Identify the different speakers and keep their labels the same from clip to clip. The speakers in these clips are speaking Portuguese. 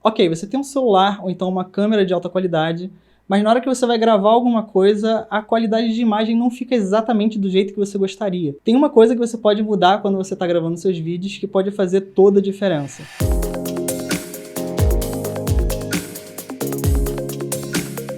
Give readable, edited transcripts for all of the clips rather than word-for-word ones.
Speaker 1: Ok, você tem um celular ou então uma câmera de alta qualidade, mas na hora que você vai gravar alguma coisa, a qualidade de imagem não fica exatamente do jeito que você gostaria. Tem uma coisa que você pode mudar quando você está gravando seus vídeos que pode fazer toda a diferença.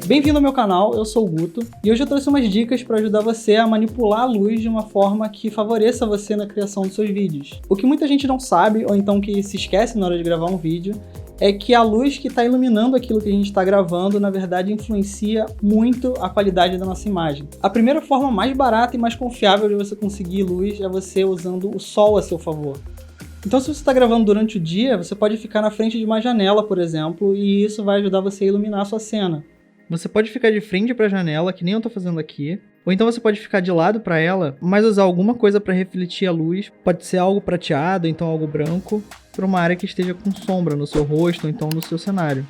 Speaker 1: Bem-vindo ao meu canal, eu sou o Guto, e hoje eu trouxe umas dicas para ajudar você a manipular a luz de uma forma que favoreça você na criação dos seus vídeos. O que muita gente não sabe, ou então que se esquece na hora de gravar um vídeo, é que a luz que está iluminando aquilo que a gente está gravando, na verdade, influencia muito a qualidade da nossa imagem. A primeira forma mais barata e mais confiável de você conseguir luz é você usando o sol a seu favor. Então, se você está gravando durante o dia, você pode ficar na frente de uma janela, por exemplo, e isso vai ajudar você a iluminar a sua cena. Você pode ficar de frente para a janela, que nem eu estou fazendo aqui, ou então você pode ficar de lado para ela, mas usar alguma coisa para refletir a luz. Pode ser algo prateado, então algo branco, para uma área que esteja com sombra no seu rosto ou então no seu cenário.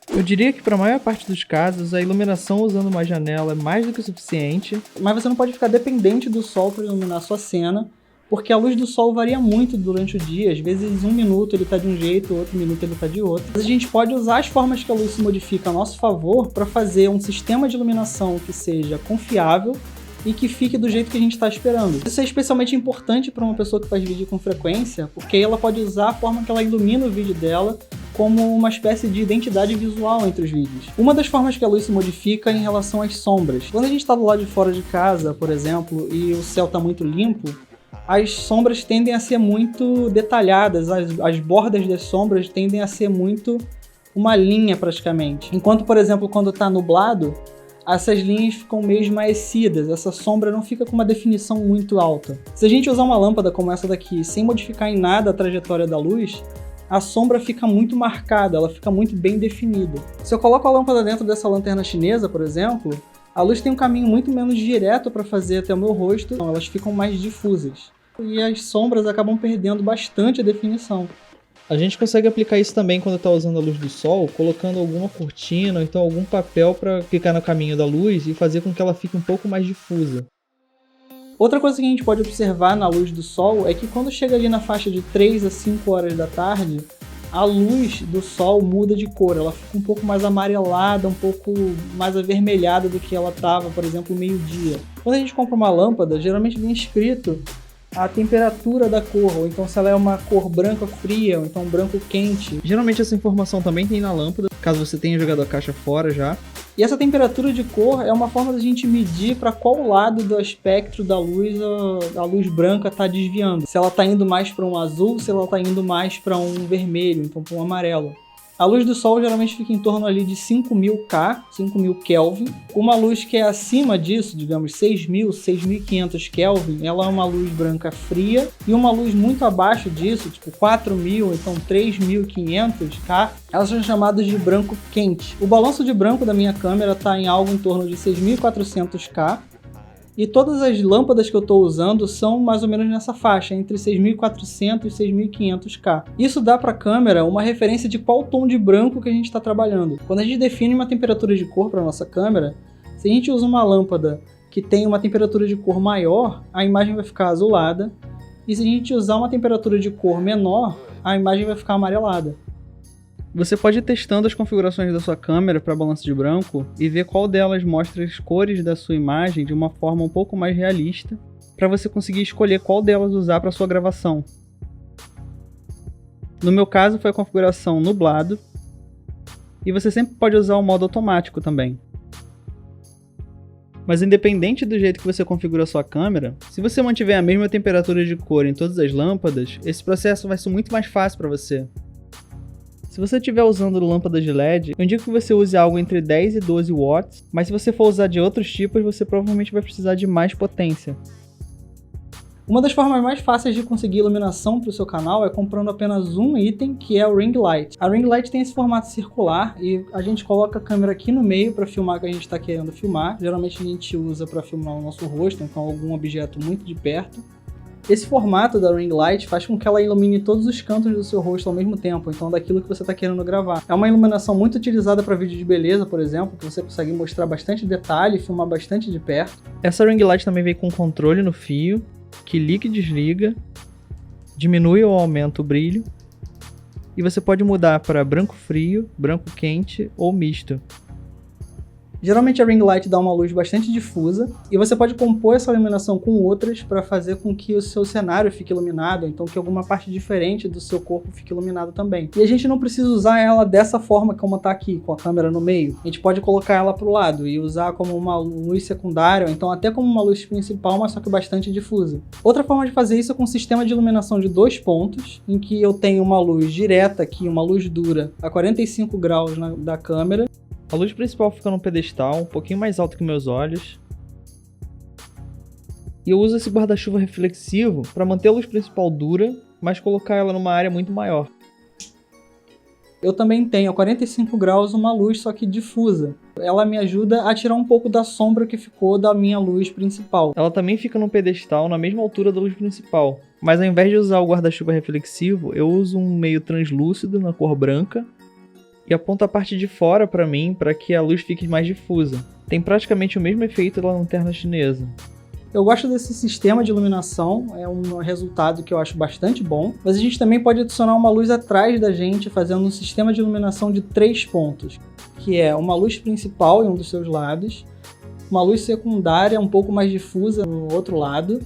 Speaker 1: Eu diria que para a maior parte dos casos, a iluminação usando uma janela é mais do que suficiente, mas você não pode ficar dependente do sol para iluminar a sua cena, porque a luz do sol varia muito durante o dia. Às vezes 1 minuto ele está de um jeito, outro minuto ele está de outro. Mas a gente pode usar as formas que a luz se modifica a nosso favor para fazer um sistema de iluminação que seja confiável e que fique do jeito que a gente está esperando. Isso é especialmente importante para uma pessoa que faz vídeo com frequência, porque ela pode usar a forma que ela ilumina o vídeo dela como uma espécie de identidade visual entre os vídeos. Uma das formas que a luz se modifica é em relação às sombras. Quando a gente está do lado de fora de casa, por exemplo, e o céu está muito limpo, as sombras tendem a ser muito detalhadas, as bordas das sombras tendem a ser muito uma linha praticamente. Enquanto, por exemplo, quando está nublado, essas linhas ficam meio esmaecidas, essa sombra não fica com uma definição muito alta. Se a gente usar uma lâmpada como essa daqui, sem modificar em nada a trajetória da luz, a sombra fica muito marcada, ela fica muito bem definida. Se eu coloco a lâmpada dentro dessa lanterna chinesa, por exemplo, a luz tem um caminho muito menos direto para fazer até o meu rosto, então elas ficam mais difusas. E as sombras acabam perdendo bastante a definição. A gente consegue aplicar isso também quando está usando a luz do sol, colocando alguma cortina ou então algum papel para ficar no caminho da luz e fazer com que ela fique um pouco mais difusa. Outra coisa que a gente pode observar na luz do sol é que quando chega ali na faixa de 3 a 5 horas da tarde, a luz do sol muda de cor, ela fica um pouco mais amarelada, um pouco mais avermelhada do que ela estava, por exemplo, meio-dia. Quando a gente compra uma lâmpada, geralmente vem escrito a temperatura da cor, ou então se ela é uma cor branca fria, ou então branco quente. Geralmente essa informação também tem na lâmpada, caso você tenha jogado a caixa fora já. E essa temperatura de cor é uma forma da gente medir para qual lado do espectro da luz a luz branca está desviando. Se ela está indo mais para um azul, se ela está indo mais para um vermelho, então para um amarelo. A luz do sol geralmente fica em torno ali de 5.000 K, 5.000 Kelvin. Uma luz que é acima disso, digamos 6.000, 6.500 Kelvin, ela é uma luz branca fria. E uma luz muito abaixo disso, tipo 4.000, então 3.500 K, elas são chamadas de branco quente. O balanço de branco da minha câmera está em algo em torno de 6.400 K. E todas as lâmpadas que eu estou usando são mais ou menos nessa faixa, entre 6.400 e 6.500 K. Isso dá para a câmera uma referência de qual tom de branco que a gente está trabalhando. Quando a gente define uma temperatura de cor para a nossa câmera, se a gente usa uma lâmpada que tem uma temperatura de cor maior, a imagem vai ficar azulada. E se a gente usar uma temperatura de cor menor, a imagem vai ficar amarelada. Você pode ir testando as configurações da sua câmera para balanço de branco e ver qual delas mostra as cores da sua imagem de uma forma um pouco mais realista, para você conseguir escolher qual delas usar para sua gravação. No meu caso foi a configuração nublado, e você sempre pode usar o modo automático também. Mas independente do jeito que você configura a sua câmera, se você mantiver a mesma temperatura de cor em todas as lâmpadas, esse processo vai ser muito mais fácil para você. Se você estiver usando lâmpadas de LED, eu indico que você use algo entre 10 e 12 watts, mas se você for usar de outros tipos, você provavelmente vai precisar de mais potência. Uma das formas mais fáceis de conseguir iluminação para o seu canal é comprando apenas um item, que é o ring light. A ring light tem esse formato circular e a gente coloca a câmera aqui no meio para filmar o que a gente está querendo filmar. Geralmente a gente usa para filmar o nosso rosto, então algum objeto muito de perto. Esse formato da ring light faz com que ela ilumine todos os cantos do seu rosto ao mesmo tempo, então daquilo que você está querendo gravar. É uma iluminação muito utilizada para vídeo de beleza, por exemplo, que você consegue mostrar bastante detalhe e filmar bastante de perto. Essa ring light também vem com controle no fio, que liga e desliga, diminui ou aumenta o brilho,
Speaker 2: e você pode mudar para branco frio, branco quente ou misto.
Speaker 1: Geralmente a ring light dá uma luz bastante difusa e você pode compor essa iluminação com outras para fazer com que o seu cenário fique iluminado, então que alguma parte diferente do seu corpo fique iluminado também. E a gente não precisa usar ela dessa forma como está aqui, com a câmera no meio. A gente pode colocar ela para o lado e usar como uma luz secundária, ou então até como uma luz principal, mas só que bastante difusa. Outra forma de fazer isso é com um sistema de iluminação de 2 pontos, em que eu tenho uma luz direta aqui, uma luz dura, a 45 graus da câmera.
Speaker 2: A luz principal fica num pedestal, um pouquinho mais alto que meus olhos. E eu uso esse guarda-chuva reflexivo para manter a luz principal dura, mas colocar ela numa área muito maior.
Speaker 1: Eu também tenho a 45 graus uma luz, só que difusa. Ela me ajuda a tirar um pouco da sombra que ficou da minha luz principal.
Speaker 2: Ela também fica num pedestal na mesma altura da luz principal, mas ao invés de usar o guarda-chuva reflexivo, eu uso um meio translúcido na cor branca, e aponta a parte de fora para mim para que a luz fique mais difusa. Tem praticamente o mesmo efeito da lanterna chinesa.
Speaker 1: Eu gosto desse sistema de iluminação, é um resultado que eu acho bastante bom, mas a gente também pode adicionar uma luz atrás da gente fazendo um sistema de iluminação de 3 pontos, que é uma luz principal em um dos seus lados, uma luz secundária um pouco mais difusa no outro lado,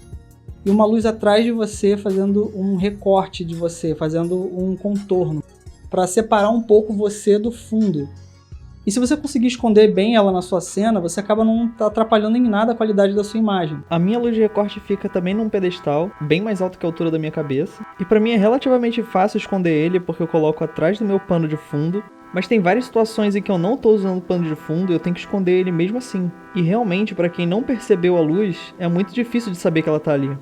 Speaker 1: e uma luz atrás de você fazendo um recorte de você, fazendo um contorno, para separar um pouco você do fundo. E se você conseguir esconder bem ela na sua cena, você acaba não atrapalhando em nada a qualidade da sua imagem.
Speaker 2: A minha luz de recorte fica também num pedestal, bem mais alto que a altura da minha cabeça. E para mim é relativamente fácil esconder ele, porque eu coloco atrás do meu pano de fundo. Mas tem várias situações em que eu não estou usando o pano de fundo e eu tenho que esconder ele mesmo assim. E realmente, para quem não percebeu a luz, é muito difícil de saber que ela está ali.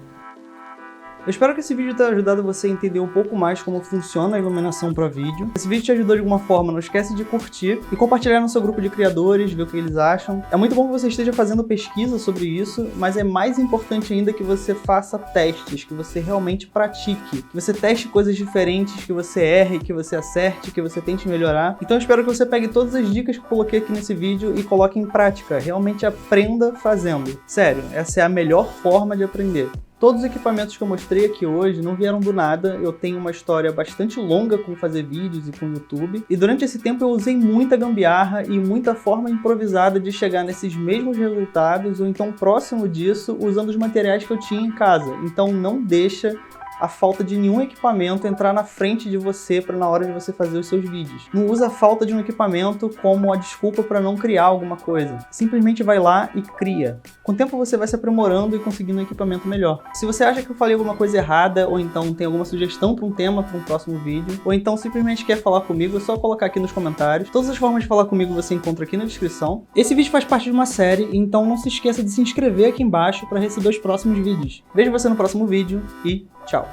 Speaker 1: Eu espero que esse vídeo tenha ajudado você a entender um pouco mais como funciona a iluminação para vídeo. Se esse vídeo te ajudou de alguma forma, não esquece de curtir e compartilhar no seu grupo de criadores, ver o que eles acham. É muito bom que você esteja fazendo pesquisa sobre isso, mas é mais importante ainda que você faça testes, que você realmente pratique, que você teste coisas diferentes, que você erre, que você acerte, que você tente melhorar. Então eu espero que você pegue todas as dicas que eu coloquei aqui nesse vídeo e coloque em prática. Realmente aprenda fazendo. Sério, essa é a melhor forma de aprender. Todos os equipamentos que eu mostrei aqui hoje não vieram do nada, eu tenho uma história bastante longa com fazer vídeos e com o YouTube, e durante esse tempo eu usei muita gambiarra e muita forma improvisada de chegar nesses mesmos resultados, ou então próximo disso, usando os materiais que eu tinha em casa. Então não deixa a falta de nenhum equipamento entrar na frente de você para na hora de você fazer os seus vídeos. Não usa a falta de um equipamento como a desculpa para não criar alguma coisa. Simplesmente vai lá e cria. Com o tempo você vai se aprimorando e conseguindo um equipamento melhor. Se você acha que eu falei alguma coisa errada, ou então tem alguma sugestão para um tema para um próximo vídeo, ou então simplesmente quer falar comigo, é só colocar aqui nos comentários. Todas as formas de falar comigo você encontra aqui na descrição. Esse vídeo faz parte de uma série, então não se esqueça de se inscrever aqui embaixo para receber os próximos vídeos. Vejo você no próximo vídeo e tchau!